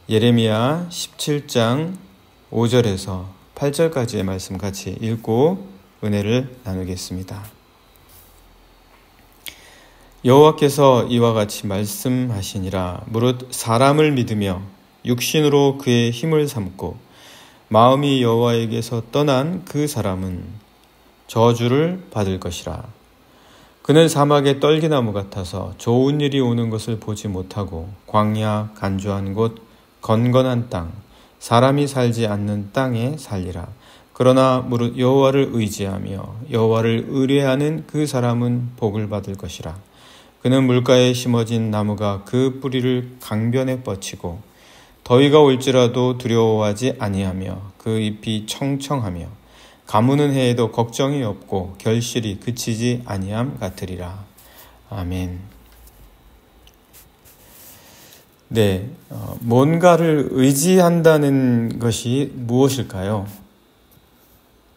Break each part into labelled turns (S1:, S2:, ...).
S1: 예레미야 17장 5절에서 8절까지의 말씀 같이 읽고 은혜를 나누겠습니다. 여호와께서 이와 같이 말씀하시니라. 무릇 사람을 믿으며 육신으로 그의 힘을 삼고 마음이 여호와에게서 떠난 그 사람은 저주를 받을 것이라. 그는 사막의 떨기나무 같아서 좋은 일이 오는 것을 보지 못하고 광야 간주한 곳 건건한 땅 사람이 살지 않는 땅에 살리라. 그러나 무릇 여호와를 의지하며 여호와를 의뢰하는 그 사람은 복을 받을 것이라. 그는 물가에 심어진 나무가 그 뿌리를 강변에 뻗치고 더위가 올지라도 두려워하지 아니하며 그 잎이 청청하며 가무는 해에도 걱정이 없고 결실이 그치지 아니함 같으리라. 아멘. 네, 뭔가를 의지한다는 것이 무엇일까요?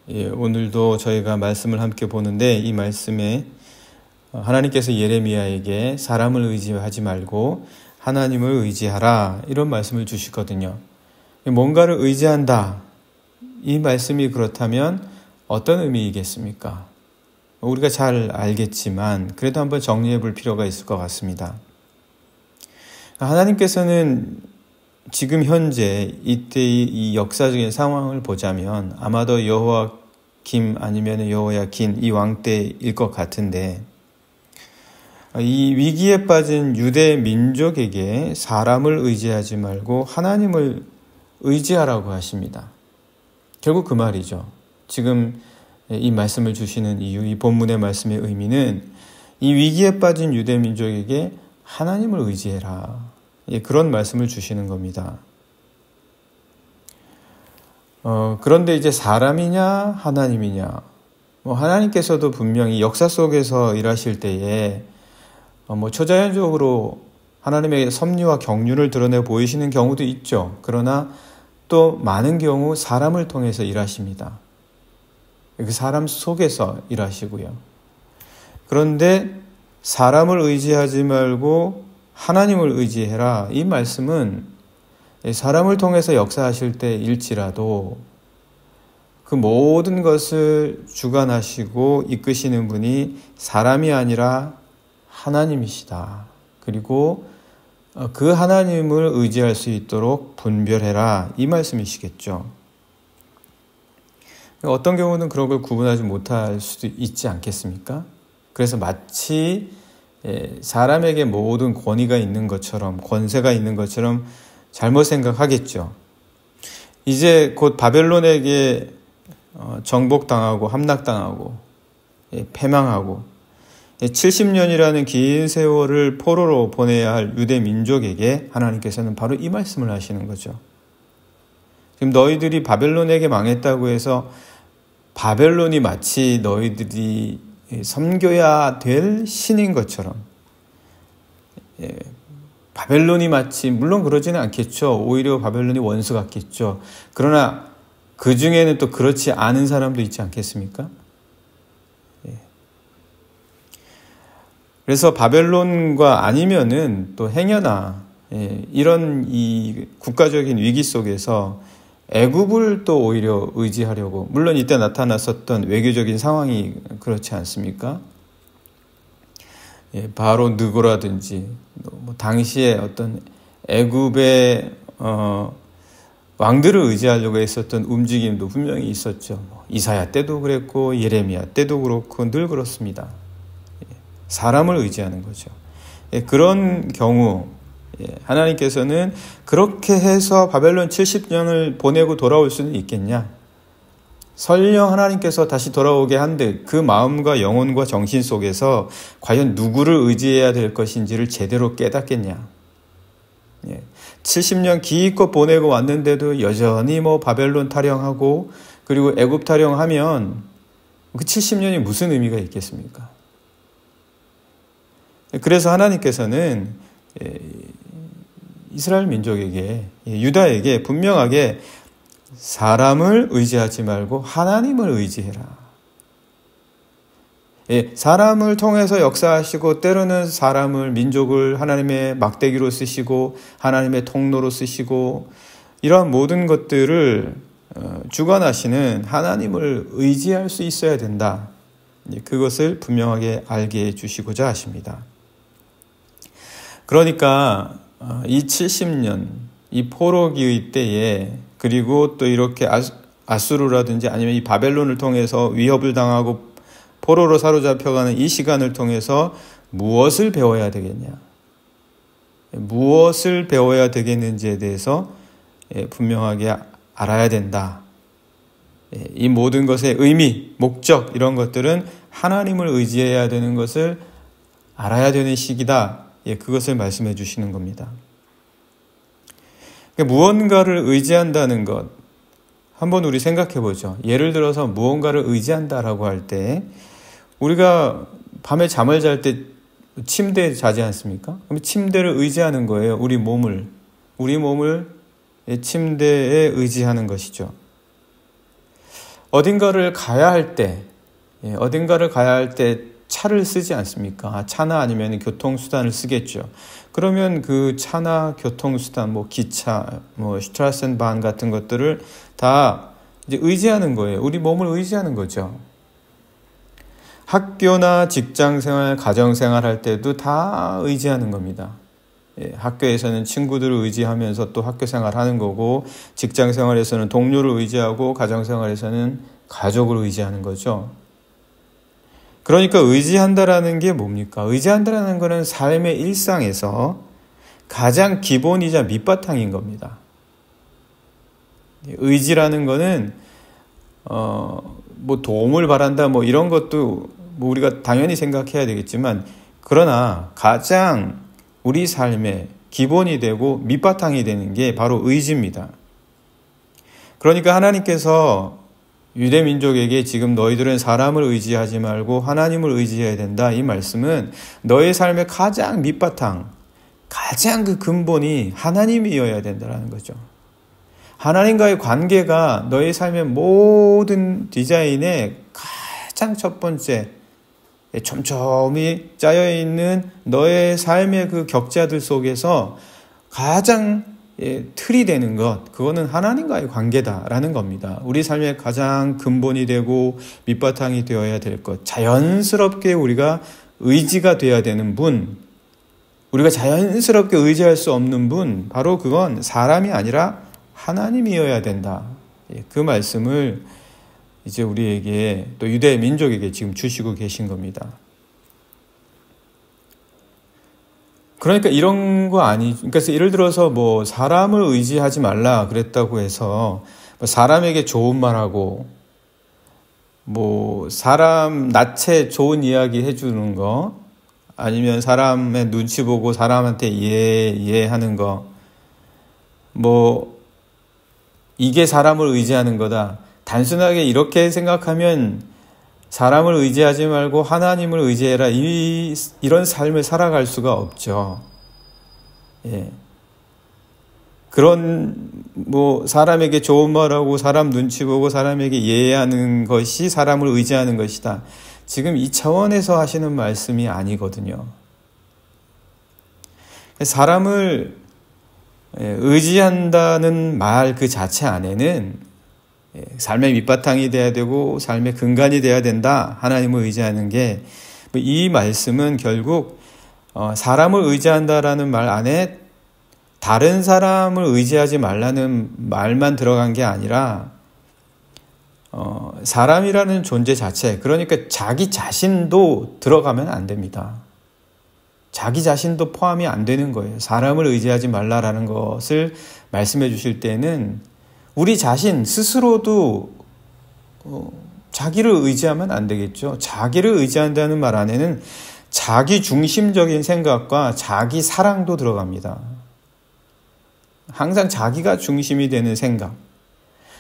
S1: 오늘도 저희가 말씀을 함께 보는데 이 말씀에 하나님께서 예레미야에게 사람을 의지하지 말고 하나님을 의지하라 이런 말씀을 주시거든요. 뭔가를 의지한다. 이 말씀이 그렇다면 어떤 의미이겠습니까? 우리가 잘 알겠지만 그래도 한번 정리해 볼 필요가 있을 것 같습니다. 하나님께서는 지금 현재 이때의 이 역사적인 상황을 보자면 아마도 여호와김 아니면 여호야긴 이 왕 때일 것 같은데 이 위기에 빠진 유대 민족에게 사람을 의지하지 말고 하나님을 의지하라고 하십니다. 결국 그 말이죠. 지금 이 말씀을 주시는 이유, 이 본문의 말씀의 의미는 이 위기에 빠진 유대 민족에게 하나님을 의지해라. 그런 말씀을 주시는 겁니다. 그런데 이제 사람이냐 하나님이냐 하나님께서도 분명히 역사 속에서 일하실 때에 초자연적으로 하나님의 섭리와 경륜을 드러내 보이시는 경우도 있죠. 그러나 또 많은 경우 사람을 통해서 일하십니다. 그 사람 속에서 일하시고요. 그런데 사람을 의지하지 말고 하나님을 의지해라. 이 말씀은 사람을 통해서 역사하실 때일지라도 그 모든 것을 주관하시고 이끄시는 분이 사람이 아니라 하나님이시다. 그리고 그 하나님을 의지할 수 있도록 분별해라. 이 말씀이시겠죠. 어떤 경우는 그런 걸 구분하지 못할 수도 있지 않겠습니까? 그래서 마치 사람에게 모든 권위가 있는 것처럼 권세가 있는 것처럼 잘못 생각하겠죠. 이제 곧 바벨론에게 정복당하고 함락당하고 패망하고 70년이라는 긴 세월을 포로로 보내야 할 유대 민족에게 하나님께서는 바로 이 말씀을 하시는 거죠. 지금 너희들이 바벨론에게 망했다고 해서 바벨론이 마치 너희들이 섬겨야 될 신인 것처럼 바벨론이 마치 물론 그러지는 않겠죠. 오히려 바벨론이 원수 같겠죠. 그러나 그 중에는 또 그렇지 않은 사람도 있지 않겠습니까? 그래서 바벨론과 아니면은 또 행여나 이런 이 국가적인 위기 속에서 애굽을 또 오히려 의지하려고 물론 이때 나타났었던 외교적인 상황이 그렇지 않습니까? 바로 느고라든지 당시에 어떤 애굽의 왕들을 의지하려고 했었던 움직임도 분명히 있었죠. 이사야 때도 그랬고 예레미야 때도 그렇고 늘 그렇습니다. 사람을 의지하는 거죠. 그런 경우 하나님께서는 그렇게 해서 바벨론 70년을 보내고 돌아올 수는 있겠냐? 설령 하나님께서 다시 돌아오게 한들 그 마음과 영혼과 정신 속에서 과연 누구를 의지해야 될 것인지를 제대로 깨닫겠냐? 70년 기껏 보내고 왔는데도 여전히 바벨론 타령하고 그리고 애굽 타령하면 그 70년이 무슨 의미가 있겠습니까? 그래서 하나님께서는 이스라엘 민족에게 유다에게 분명하게 사람을 의지하지 말고 하나님을 의지해라. 사람을 통해서 역사하시고 때로는 사람을 민족을 하나님의 막대기로 쓰시고 하나님의 통로로 쓰시고 이러한 모든 것들을 주관하시는 하나님을 의지할 수 있어야 된다. 그것을 분명하게 알게 해주시고자 하십니다. 그러니까 이 70년 이 포로기의 때에 그리고 또 이렇게 아수르라든지 아니면 이 바벨론을 통해서 위협을 당하고 포로로 사로잡혀가는 이 시간을 통해서 무엇을 배워야 되겠냐? 무엇을 배워야 되겠는지에 대해서 분명하게 알아야 된다. 이 모든 것의 의미, 목적 이런 것들은 하나님을 의지해야 되는 것을 알아야 되는 시기다. 그것을 말씀해 주시는 겁니다. 무언가를 의지한다는 것 한번 우리 생각해 보죠. 예를 들어서 무언가를 의지한다라고 할 때 우리가 밤에 잠을 잘 때 침대에 자지 않습니까? 그럼 침대를 의지하는 거예요. 우리 몸을 침대에 의지하는 것이죠. 어딘가를 가야 할 때 차를 쓰지 않습니까? 차나 아니면 교통수단을 쓰겠죠. 그러면 그 차나 교통수단, 기차, 슈트라센반 같은 것들을 다 이제 의지하는 거예요. 우리 몸을 의지하는 거죠. 학교나 직장생활, 가정생활 할 때도 다 의지하는 겁니다. 학교에서는 친구들을 의지하면서 또 학교생활 하는 거고, 직장생활에서는 동료를 의지하고, 가정생활에서는 가족을 의지하는 거죠. 그러니까 의지한다라는 게 뭡니까? 의지한다라는 것은 삶의 일상에서 가장 기본이자 밑바탕인 겁니다. 의지라는 것은 도움을 바란다 이런 것도 우리가 당연히 생각해야 되겠지만, 그러나 가장 우리 삶의 기본이 되고 밑바탕이 되는 게 바로 의지입니다. 그러니까 하나님께서 유대 민족에게 지금 너희들은 사람을 의지하지 말고 하나님을 의지해야 된다. 이 말씀은 너의 삶의 가장 밑바탕, 가장 그 근본이 하나님이어야 된다는 거죠. 하나님과의 관계가 너의 삶의 모든 디자인의 가장 첫 번째, 촘촘히 짜여있는 너의 삶의 그 격자들 속에서 가장 틀이 되는 것, 그거는 하나님과의 관계다라는 겁니다. 우리 삶의 가장 근본이 되고 밑바탕이 되어야 될 것, 자연스럽게 우리가 의지가 되어야 되는 분, 우리가 자연스럽게 의지할 수 없는 분, 바로 그건 사람이 아니라 하나님이어야 된다. 그 말씀을 이제 우리에게 또 유대 민족에게 지금 주시고 계신 겁니다. 그러니까 이런 거 그러니까 예를 들어서 사람을 의지하지 말라 그랬다고 해서 사람에게 좋은 말하고 사람 낯에 좋은 이야기 해주는 거, 아니면 사람의 눈치 보고 사람한테 이해하는 거, 이게 사람을 의지하는 거다. 단순하게 이렇게 생각하면 사람을 의지하지 말고 하나님을 의지해라. 이런 삶을 살아갈 수가 없죠. 그런 사람에게 좋은 말하고 사람 눈치 보고 사람에게 이해하는 것이 사람을 의지하는 것이다. 지금 이 차원에서 하시는 말씀이 아니거든요. 사람을 의지한다는 말 그 자체 안에는 삶의 밑바탕이 돼야 되고 삶의 근간이 돼야 된다. 하나님을 의지하는 게, 이 말씀은 결국 사람을 의지한다라는 말 안에 다른 사람을 의지하지 말라는 말만 들어간 게 아니라 사람이라는 존재 자체, 그러니까 자기 자신도 들어가면 안 됩니다. 자기 자신도 포함이 안 되는 거예요. 사람을 의지하지 말라라는 것을 말씀해 주실 때는 우리 자신 스스로도 자기를 의지하면 안 되겠죠. 자기를 의지한다는 말 안에는 자기 중심적인 생각과 자기 사랑도 들어갑니다. 항상 자기가 중심이 되는 생각,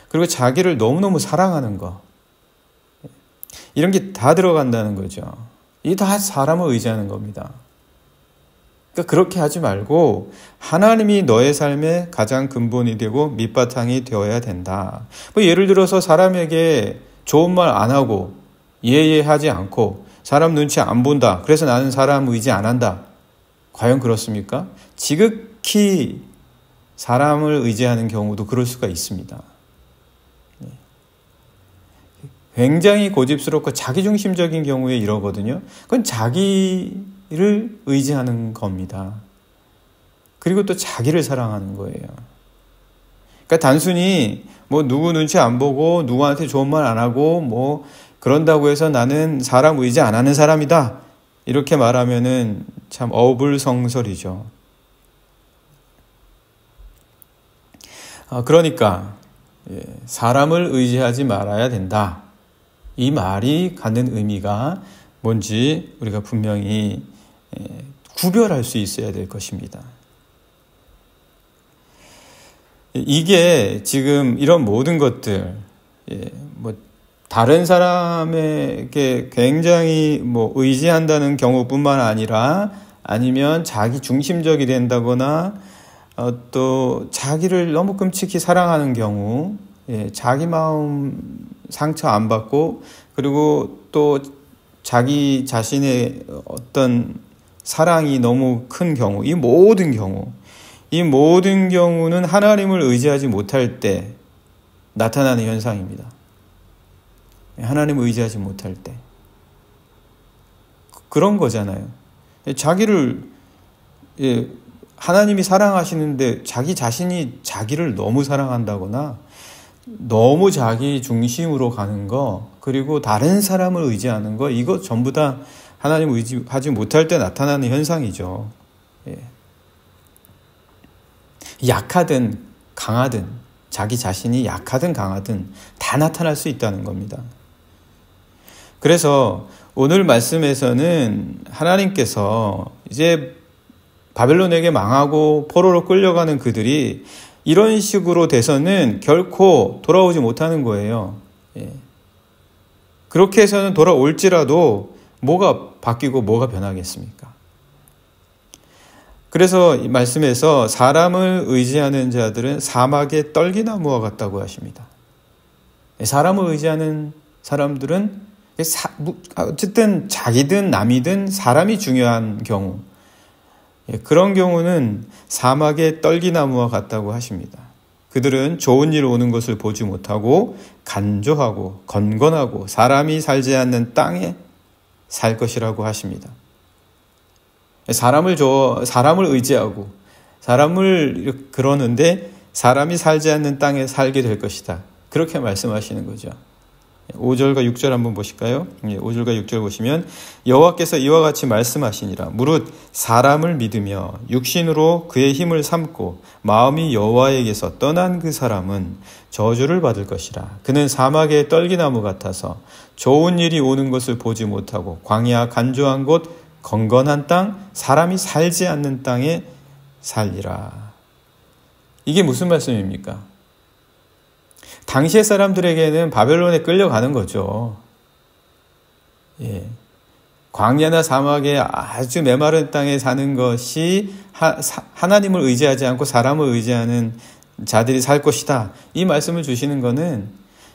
S1: 그리고 자기를 너무너무 사랑하는 거, 이런 게 다 들어간다는 거죠. 이게 다 사람을 의지하는 겁니다. 그러니까 그렇게 하지 말고 하나님이 너의 삶의 가장 근본이 되고 밑바탕이 되어야 된다. 예를 들어서 사람에게 좋은 말 안 하고 이해하지 않고 사람 눈치 안 본다. 그래서 나는 사람 의지 안 한다. 과연 그렇습니까? 지극히 사람을 의지하는 경우도 그럴 수가 있습니다. 굉장히 고집스럽고 자기중심적인 경우에 이러거든요. 그건 자기를 의지하는 겁니다. 그리고 또 자기를 사랑하는 거예요. 그러니까 단순히 뭐 누구 눈치 안 보고 누구한테 좋은 말 안 하고 뭐 그런다고 해서 나는 사람 의지 안 하는 사람이다. 이렇게 말하면은 참 어불성설이죠. 그러니까 사람을 의지하지 말아야 된다. 이 말이 갖는 의미가 뭔지 우리가 분명히 구별할 수 있어야 될 것입니다. 이게 지금 이런 모든 것들, 뭐 다른 사람에게 굉장히 뭐 의지한다는 경우뿐만 아니라 아니면 자기 중심적이 된다거나 또 자기를 너무 끔찍히 사랑하는 경우, 자기 마음 상처 안 받고 그리고 또 자기 자신의 어떤 사랑이 너무 큰 경우, 이 모든 경우는 하나님을 의지하지 못할 때 나타나는 현상입니다. 하나님을 의지하지 못할 때. 그런 거잖아요. 자기를, 하나님이 사랑하시는데 자기 자신이 자기를 너무 사랑한다거나 너무 자기 중심으로 가는 거, 그리고 다른 사람을 의지하는 거, 이거 전부 다 하나님을 의지하지 못할 때 나타나는 현상이죠. 약하든 강하든, 자기 자신이 약하든 강하든 다 나타날 수 있다는 겁니다. 그래서 오늘 말씀에서는 하나님께서 이제 바벨론에게 망하고 포로로 끌려가는 그들이 이런 식으로 돼서는 결코 돌아오지 못하는 거예요. 그렇게 해서는 돌아올지라도 뭐가 바뀌고 뭐가 변하겠습니까? 그래서 이 말씀에서 사람을 의지하는 자들은 사막의 떨기나무와 같다고 하십니다. 사람을 의지하는 사람들은 어쨌든 자기든 남이든 사람이 중요한 경우, 그런 경우는 사막의 떨기나무와 같다고 하십니다. 그들은 좋은 일 오는 것을 보지 못하고 간조하고 건건하고 사람이 살지 않는 땅에 살 것이라고 하십니다. 사람을 의지하고 사람을 그러는데 사람이 살지 않는 땅에 살게 될 것이다. 그렇게 말씀하시는 거죠. 5절과 6절 한번 보실까요? 5절과 6절 보시면 여호와께서 이와 같이 말씀하시니라. 무릇 사람을 믿으며 육신으로 그의 힘을 삼고 마음이 여호와에게서 떠난 그 사람은 저주를 받을 것이라. 그는 사막의 떨기나무 같아서 좋은 일이 오는 것을 보지 못하고 광야 간조한 곳 건건한 땅 사람이 살지 않는 땅에 살리라. 이게 무슨 말씀입니까? 당시의 사람들에게는 바벨론에 끌려가는 거죠. 광야나 사막에 아주 메마른 땅에 사는 것이 하나님을 의지하지 않고 사람을 의지하는 자들이 살 것이다. 이 말씀을 주시는 것은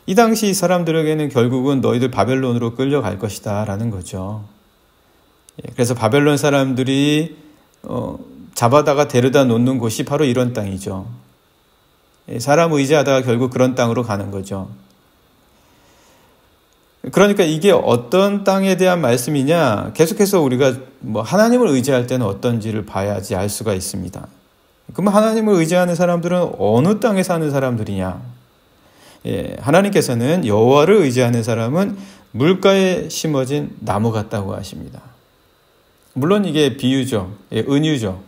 S1: 이 당시 사람들에게는 결국은 너희들 바벨론으로 끌려갈 것이다 라는 거죠. 그래서 바벨론 사람들이 잡아다가 데려다 놓는 곳이 바로 이런 땅이죠. 사람 의지하다가 결국 그런 땅으로 가는 거죠. 그러니까 이게 어떤 땅에 대한 말씀이냐, 계속해서 우리가 하나님을 의지할 때는 어떤지를 봐야지 알 수가 있습니다. 그럼 하나님을 의지하는 사람들은 어느 땅에 사는 사람들이냐? 하나님께서는 여호와를 의지하는 사람은 물가에 심어진 나무 같다고 하십니다. 물론 이게 비유죠. 은유죠.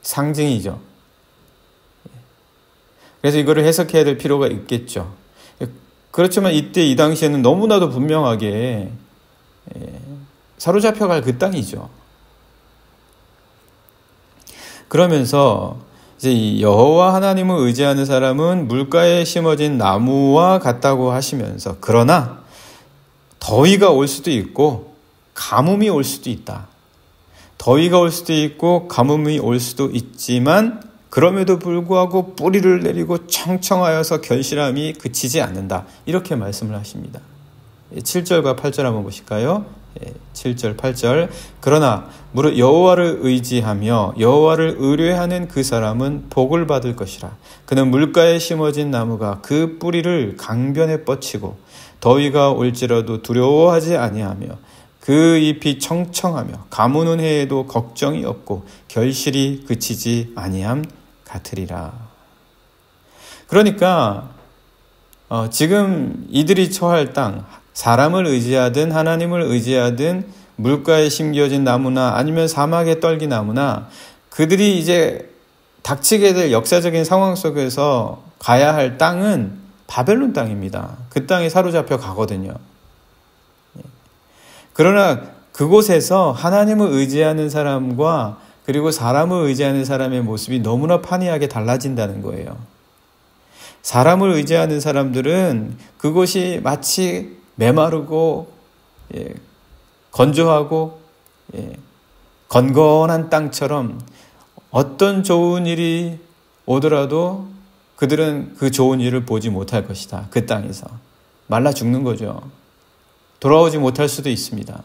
S1: 상징이죠. 그래서 이거를 해석해야 될 필요가 있겠죠. 그렇지만 이때 이 당시에는 너무나도 분명하게 사로잡혀갈 그 땅이죠. 그러면서 이제 이 여호와 하나님을 의지하는 사람은 물가에 심어진 나무와 같다고 하시면서, 그러나 더위가 올 수도 있고 가뭄이 올 수도 있다. 더위가 올 수도 있고 가뭄이 올 수도 있지만 그럼에도 불구하고 뿌리를 내리고 청청하여서 결실함이 그치지 않는다. 이렇게 말씀을 하십니다. 7절과 8절 한번 보실까요? 7절, 8절. 그러나 무릇 여호와를 의지하며 여호와를 의뢰하는 그 사람은 복을 받을 것이라. 그는 물가에 심어진 나무가 그 뿌리를 강변에 뻗치고 더위가 올지라도 두려워하지 아니하며 그 잎이 청청하며 가무는 해에도 걱정이 없고 결실이 그치지 아니함 같으리라. 그러니까 지금 이들이 처할 땅, 사람을 의지하든 하나님을 의지하든 물가에 심겨진 나무나 아니면 사막에 떨기 나무나 그들이 이제 닥치게 될 역사적인 상황 속에서 가야 할 땅은 바벨론 땅입니다. 그 땅에 사로잡혀 가거든요. 그러나 그곳에서 하나님을 의지하는 사람과 그리고 사람을 의지하는 사람의 모습이 너무나 판이하게 달라진다는 거예요. 사람을 의지하는 사람들은 그곳이 마치 메마르고 건조하고 건건한 땅처럼 어떤 좋은 일이 오더라도 그들은 그 좋은 일을 보지 못할 것이다. 그 땅에서 말라 죽는 거죠. 돌아오지 못할 수도 있습니다.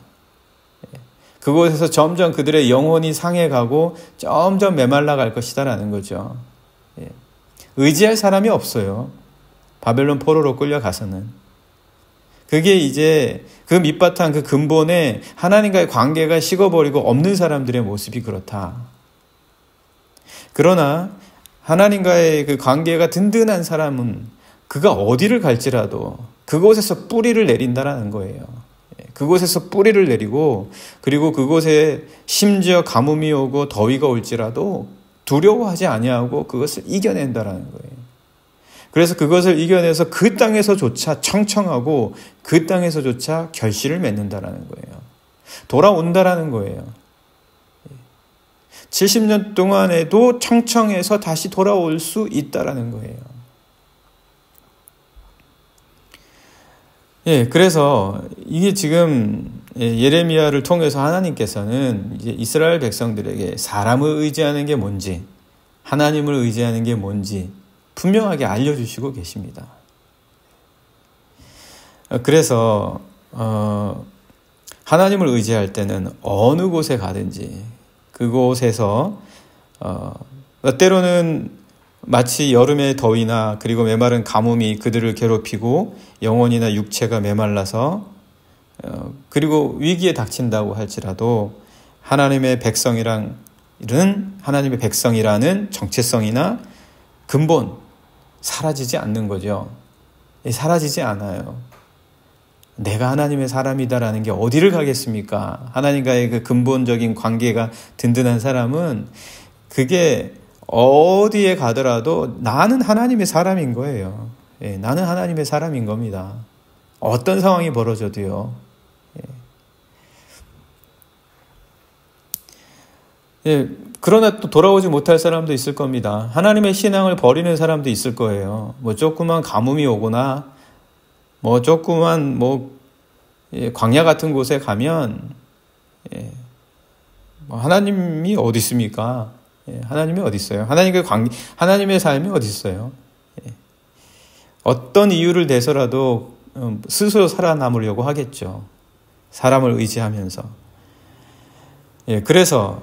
S1: 그곳에서 점점 그들의 영혼이 상해가고 점점 메말라 갈 것이다라는 거죠. 의지할 사람이 없어요. 바벨론 포로로 끌려가서는. 그게 이제 그 밑바탕 그 근본에 하나님과의 관계가 식어버리고 없는 사람들의 모습이 그렇다. 그러나 하나님과의 그 관계가 든든한 사람은 그가 어디를 갈지라도 그곳에서 뿌리를 내린다라는 거예요. 그곳에서 뿌리를 내리고 그리고 그곳에 심지어 가뭄이 오고 더위가 올지라도 두려워하지 아니하고 그것을 이겨낸다라는 거예요. 그래서 그것을 이겨내서 그 땅에서조차 청청하고 그 땅에서조차 결실을 맺는다라는 거예요. 돌아온다라는 거예요. 70년 동안에도 청청해서 다시 돌아올 수 있다라는 거예요. 그래서 이게 지금 예레미야를 통해서 하나님께서는 이제 이스라엘 백성들에게 사람을 의지하는 게 뭔지, 하나님을 의지하는 게 뭔지 분명하게 알려주시고 계십니다. 그래서 하나님을 의지할 때는 어느 곳에 가든지 그곳에서 때로는 마치 여름의 더위나 그리고 메마른 가뭄이 그들을 괴롭히고 영혼이나 육체가 메말라서 그리고 위기에 닥친다고 할지라도 하나님의 백성이라는 정체성이나 근본 사라지지 않는 거죠. 사라지지 않아요. 내가 하나님의 사람이다라는 게 어디를 가겠습니까? 하나님과의 그 근본적인 관계가 든든한 사람은 그게 어디에 가더라도 나는 하나님의 사람인 거예요. 나는 하나님의 사람인 겁니다. 어떤 상황이 벌어져도요. 그러나 또 돌아오지 못할 사람도 있을 겁니다. 하나님의 신앙을 버리는 사람도 있을 거예요. 뭐 조그만 가뭄이 오거나 뭐 조그만 광야 같은 곳에 가면 하나님이 어디 있습니까? 하나님이 어디 있어요? 하나님의 삶이 어디 있어요? 어떤 이유를 대서라도 스스로 살아남으려고 하겠죠. 사람을 의지하면서. 그래서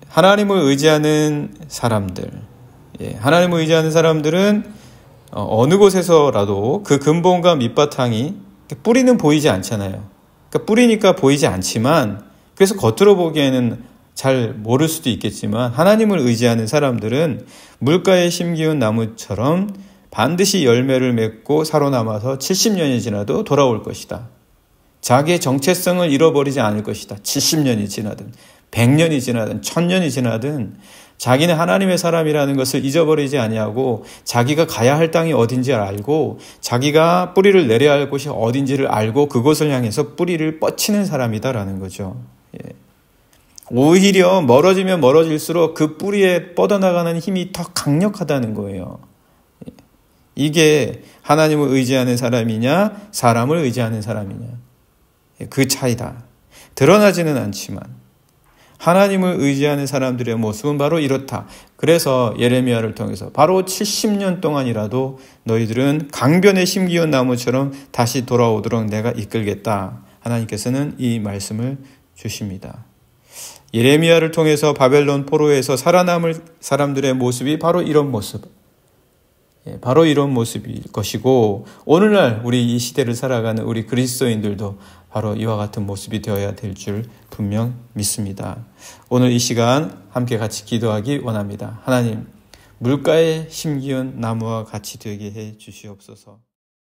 S1: 하나님을 의지하는 사람들은 어느 곳에서라도 그 근본과 밑바탕이 뿌리는 보이지 않잖아요. 그러니까 뿌리니까 보이지 않지만 그래서 겉으로 보기에는 잘 모를 수도 있겠지만 하나님을 의지하는 사람들은 물가에 심기운 나무처럼 반드시 열매를 맺고 살아남아서 70년이 지나도 돌아올 것이다. 자기의 정체성을 잃어버리지 않을 것이다. 70년이 지나든 100년이 지나든 1000년이 지나든 자기는 하나님의 사람이라는 것을 잊어버리지 아니하고 자기가 가야 할 땅이 어딘지 알고 자기가 뿌리를 내려야 할 곳이 어딘지를 알고 그곳을 향해서 뿌리를 뻗치는 사람이다라는 거죠. 오히려 멀어지면 멀어질수록 그 뿌리에 뻗어나가는 힘이 더 강력하다는 거예요. 이게 하나님을 의지하는 사람이냐 사람을 의지하는 사람이냐 그 차이다. 드러나지는 않지만 하나님을 의지하는 사람들의 모습은 바로 이렇다. 그래서 예레미야를 통해서 바로 70년 동안이라도 너희들은 강변에 심기운 나무처럼 다시 돌아오도록 내가 이끌겠다 하나님께서는 이 말씀을 주십니다. 예레미야를 통해서 바벨론 포로에서 살아남을 사람들의 모습이 바로 이런 모습일 것이고, 오늘날 우리 이 시대를 살아가는 우리 그리스도인들도 바로 이와 같은 모습이 되어야 될 줄 분명 믿습니다. 오늘 이 시간 함께 같이 기도하기 원합니다. 하나님, 물가에 심기운 나무와 같이 되게 해 주시옵소서.